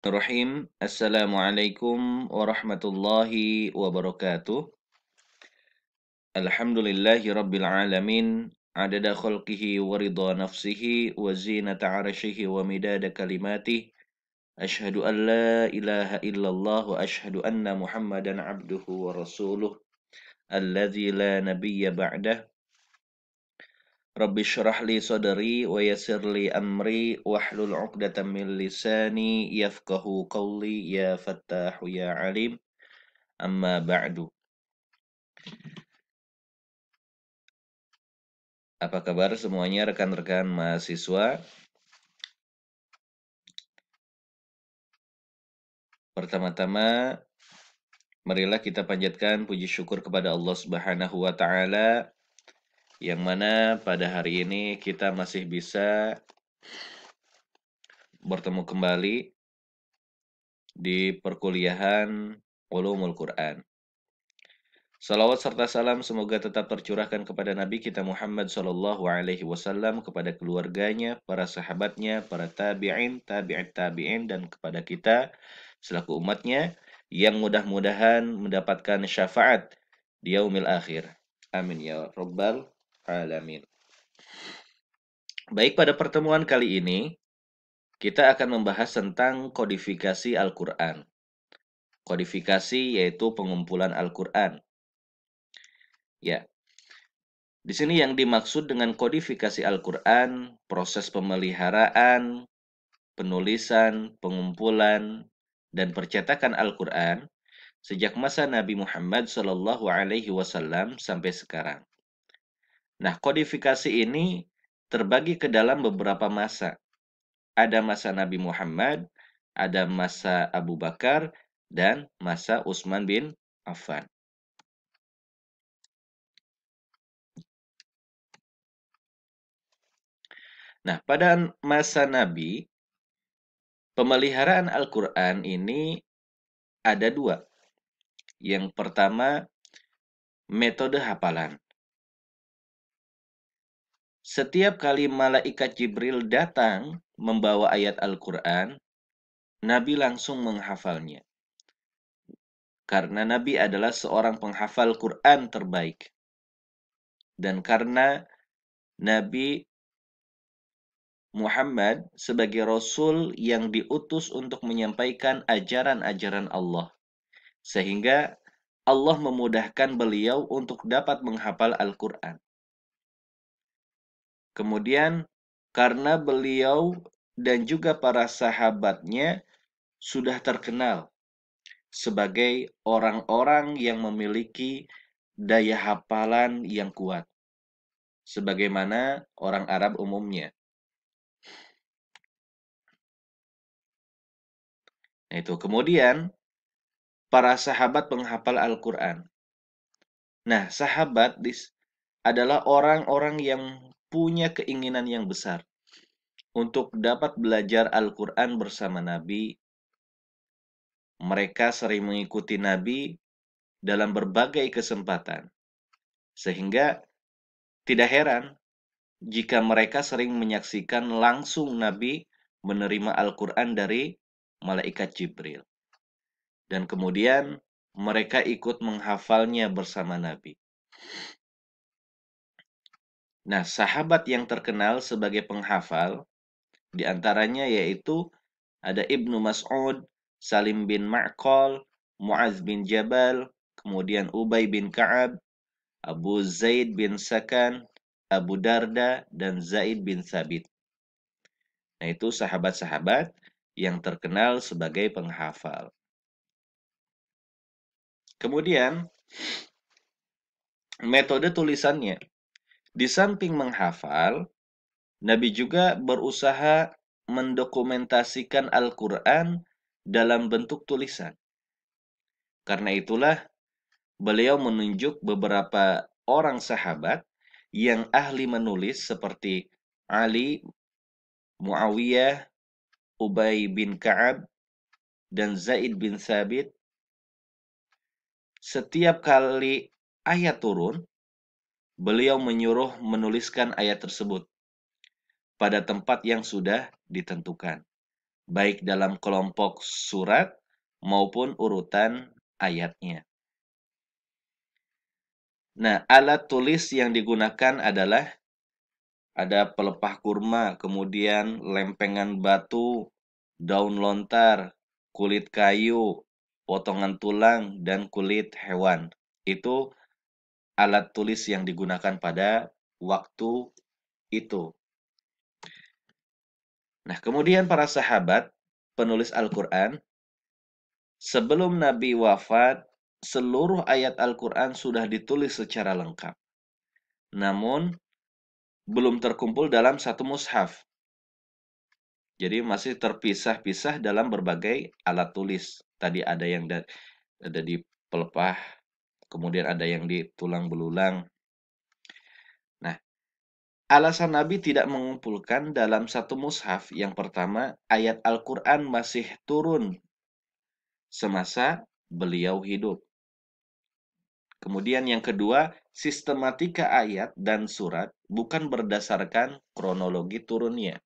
Bismillahirrahmanirrahim. Assalamualaikum warahmatullahi wabarakatuh. Alhamdulillahi rabbil alamin. Adada khalqihi wa ridha nafsihi wa zinata arshihi wa midada kalimatih. Ashhadu an la ilaha illallah wa ashhadu anna Muhammadan abduhu wa rasuluh. Alladzi la nabiyya ba'dah. Rabbi syrah li sadri wa yassir li amri wahlul 'uqdatam min lisani yafqahu qawli ya fattahu ya alim. Amma ba'du. Apa kabar semuanya rekan-rekan mahasiswa? Pertama-tama, marilah kita panjatkan puji syukur kepada Allah Subhanahu wa taala yang mana pada hari ini kita masih bisa bertemu kembali di perkuliahan Ulumul Quran. Salawat serta salam semoga tetap tercurahkan kepada Nabi kita Muhammad SAW, kepada keluarganya, para sahabatnya, para tabi'in, tabi'in, dan kepada kita selaku umatnya yang mudah-mudahan mendapatkan syafaat di yaumil akhir. Amin ya rabbal alamin. Baik, pada pertemuan kali ini kita akan membahas tentang kodifikasi Al-Quran. Kodifikasi yaitu pengumpulan Al-Quran. Ya, di sini yang dimaksud dengan kodifikasi Al-Quran, proses pemeliharaan, penulisan, pengumpulan, dan percetakan Al-Quran sejak masa Nabi Muhammad SAW sampai sekarang. Nah, kodifikasi ini terbagi ke dalam beberapa masa. Ada masa Nabi Muhammad, ada masa Abu Bakar, dan masa Utsman bin Affan. Nah, pada masa Nabi, pemeliharaan Al-Quran ini ada dua. Yang pertama, metode hafalan. Setiap kali malaikat Jibril datang membawa ayat Al-Quran, Nabi langsung menghafalnya. Karena Nabi adalah seorang penghafal Quran terbaik. Dan karena Nabi Muhammad sebagai Rasul yang diutus untuk menyampaikan ajaran-ajaran Allah. Sehingga Allah memudahkan beliau untuk dapat menghafal Al-Quran. Kemudian, karena beliau dan juga para sahabatnya sudah terkenal sebagai orang-orang yang memiliki daya hafalan yang kuat, sebagaimana orang Arab umumnya. Nah, itu kemudian para sahabat penghafal Al-Quran. Nah, sahabat adalah orang-orang yang punya keinginan yang besar untuk dapat belajar Al-Quran bersama Nabi. Mereka sering mengikuti Nabi dalam berbagai kesempatan. Sehingga tidak heran jika mereka sering menyaksikan langsung Nabi menerima Al-Quran dari malaikat Jibril. Dan kemudian mereka ikut menghafalnya bersama Nabi. Nah, sahabat yang terkenal sebagai penghafal di antaranya yaitu ada Ibnu Mas'ud, Salim bin Ma'qal, Mu'adz bin Jabal, kemudian Ubay bin Ka'ab, Abu Zaid bin Sakan, Abu Darda, dan Zaid bin Thabit. Nah, itu sahabat-sahabat yang terkenal sebagai penghafal. Kemudian, metode tulisannya. Di samping menghafal, Nabi juga berusaha mendokumentasikan Al-Quran dalam bentuk tulisan. Karena itulah, beliau menunjuk beberapa orang sahabat yang ahli menulis seperti Ali, Muawiyah, Ubay bin Ka'ab, dan Zaid bin Thabit. Setiap kali ayat turun, beliau menyuruh menuliskan ayat tersebut pada tempat yang sudah ditentukan. baik dalam kelompok surat maupun urutan ayatnya. Nah, alat tulis yang digunakan adalah ada pelepah kurma, kemudian lempengan batu, daun lontar, kulit kayu, potongan tulang, dan kulit hewan. Itu alat tulis yang digunakan pada waktu itu. Nah, kemudian para sahabat penulis Al-Quran, sebelum Nabi wafat, seluruh ayat Al-Quran sudah ditulis secara lengkap. Namun, belum terkumpul dalam satu mushaf. Jadi masih terpisah-pisah dalam berbagai alat tulis. Tadi ada yang ada di pelepah, kemudian ada yang di tulang belulang. Nah, alasan Nabi tidak mengumpulkan dalam satu mushaf, yang pertama, ayat Al-Quran masih turun semasa beliau hidup. Kemudian yang kedua, sistematika ayat dan surat bukan berdasarkan kronologi turunnya.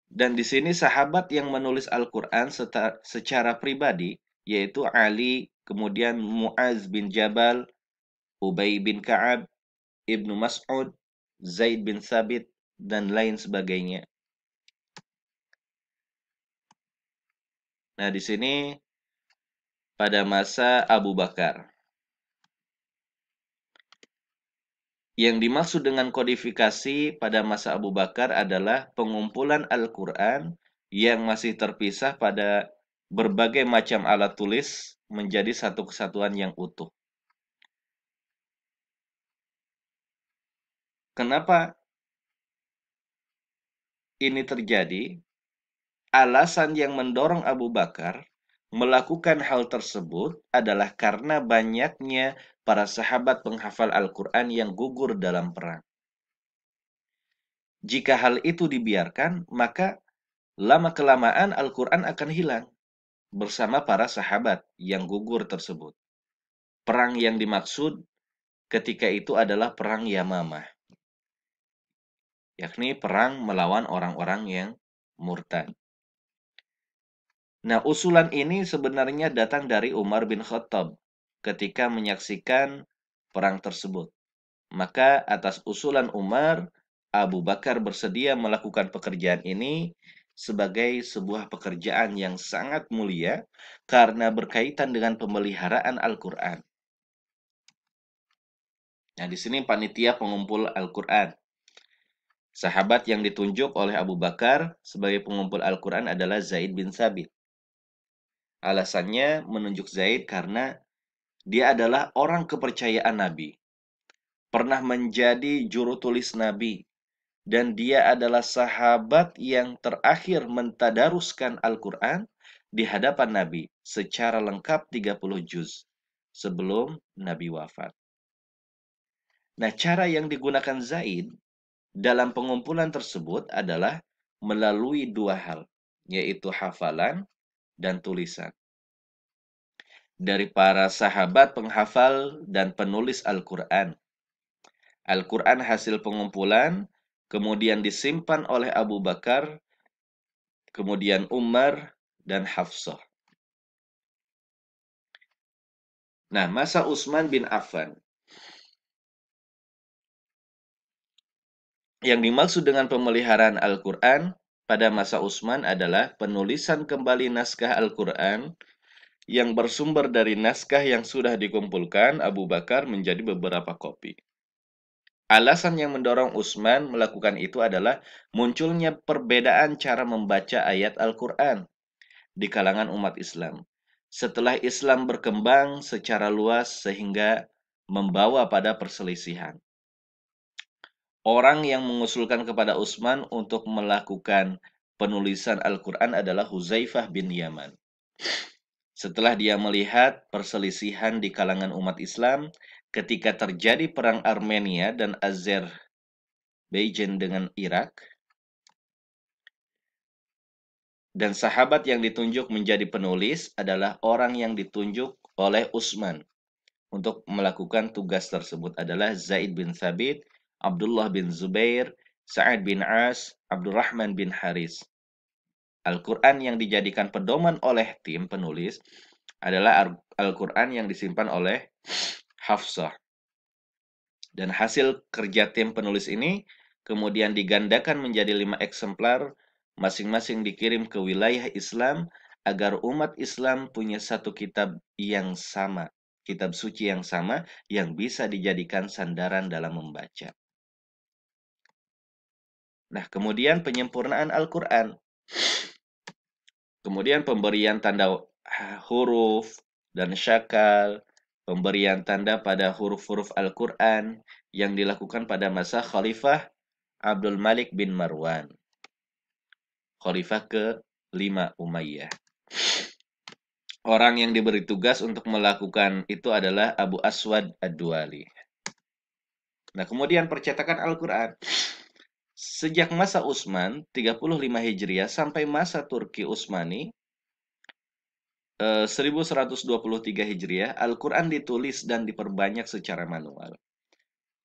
Dan di sini sahabat yang menulis Al-Quran secara pribadi, yaitu Ali, kemudian Mu'az bin Jabal, Ubay bin Ka'ab, Ibnu Mas'ud, Zaid bin Sabit, dan lain sebagainya. Nah, di sini pada masa Abu Bakar. Yang dimaksud dengan kodifikasi pada masa Abu Bakar adalah pengumpulan Al-Quran yang masih terpisah pada berbagai macam alat tulis menjadi satu kesatuan yang utuh. Kenapa ini terjadi? Alasan yang mendorong Abu Bakar melakukan hal tersebut adalah karena banyaknya para sahabat penghafal Al-Quran yang gugur dalam perang. Jika hal itu dibiarkan, maka lama-kelamaan Al-Quran akan hilang bersama para sahabat yang gugur tersebut. Perang yang dimaksud ketika itu adalah perang Yamamah, yakni perang melawan orang-orang yang murtad. Nah, usulan ini sebenarnya datang dari Umar bin Khattab ketika menyaksikan perang tersebut. Maka atas usulan Umar, Abu Bakar bersedia melakukan pekerjaan ini sebagai sebuah pekerjaan yang sangat mulia karena berkaitan dengan pemeliharaan Al-Quran. Nah, di sini panitia pengumpul Al-Quran. Sahabat yang ditunjuk oleh Abu Bakar sebagai pengumpul Al-Quran adalah Zaid bin Sabit. Alasannya menunjuk Zaid karena dia adalah orang kepercayaan Nabi, pernah menjadi juru tulis Nabi, dan dia adalah sahabat yang terakhir mentadaruskan Al-Quran di hadapan Nabi secara lengkap 30 juz sebelum Nabi wafat. Nah, cara yang digunakan Zaid dalam pengumpulan tersebut adalah melalui dua hal, yaitu hafalan dan tulisan. Dari para sahabat penghafal dan penulis Al-Quran. Al-Quran hasil pengumpulan, kemudian disimpan oleh Abu Bakar, kemudian Umar, dan Hafsah. Nah, masa Utsman bin Affan. Yang dimaksud dengan pemeliharaan Al-Quran pada masa Utsman adalah penulisan kembali naskah Al-Quran yang bersumber dari naskah yang sudah dikumpulkan Abu Bakar menjadi beberapa kopi. Alasan yang mendorong Utsman melakukan itu adalah munculnya perbedaan cara membaca ayat Al-Quran di kalangan umat Islam. Setelah Islam berkembang secara luas sehingga membawa pada perselisihan. Orang yang mengusulkan kepada Utsman untuk melakukan penulisan Al-Quran adalah Huzaifah bin Yaman. Setelah dia melihat perselisihan di kalangan umat Islam ketika terjadi perang Armenia dan Azerbaijan dengan Irak, dan sahabat yang ditunjuk menjadi penulis adalah orang yang ditunjuk oleh Utsman untuk melakukan tugas tersebut adalah Zaid bin Thabit, Abdullah bin Zubair, Sa'ad bin As, Abdurrahman bin Haris. Al-Quran yang dijadikan pedoman oleh tim penulis adalah Al-Quran yang disimpan oleh Hafsah. Dan hasil kerja tim penulis ini kemudian digandakan menjadi 5 eksemplar, masing-masing dikirim ke wilayah Islam agar umat Islam punya satu kitab yang sama, kitab suci yang sama yang bisa dijadikan sandaran dalam membaca. Nah, kemudian penyempurnaan Al-Quran. Kemudian pemberian tanda huruf dan syakal, pemberian tanda pada huruf-huruf Al-Quran yang dilakukan pada masa Khalifah Abdul Malik bin Marwan, Khalifah ke-5 Umayyah. Orang yang diberi tugas untuk melakukan itu adalah Abu Aswad Ad-Duali. Nah, kemudian percetakan Al-Quran. Sejak masa Utsman, 35 Hijriah, sampai masa Turki Utsmani, 1123 Hijriah, Al-Quran ditulis dan diperbanyak secara manual.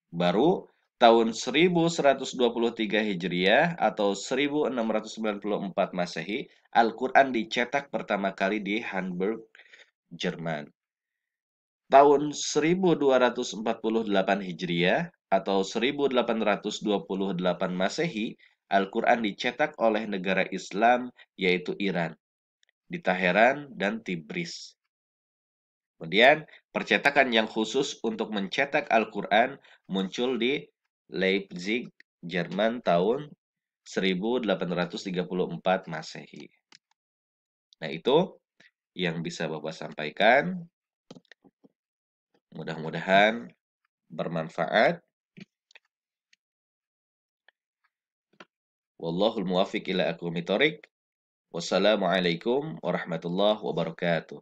Baru tahun 1123 Hijriah atau 1694 Masehi, Al-Quran dicetak pertama kali di Hamburg, Jerman. Tahun 1248 Hijriah atau 1828 Masehi, Al-Quran dicetak oleh negara Islam yaitu Iran, di Teheran dan Tibris. Kemudian, percetakan yang khusus untuk mencetak Al-Quran muncul di Leipzig, Jerman tahun 1834 Masehi. Nah, itu yang bisa Bapak sampaikan. Mudah-mudahan bermanfaat. Wallahul muwaffiq ila aqwamit thoriq. Wassalamualaikum warahmatullahi wabarakatuh.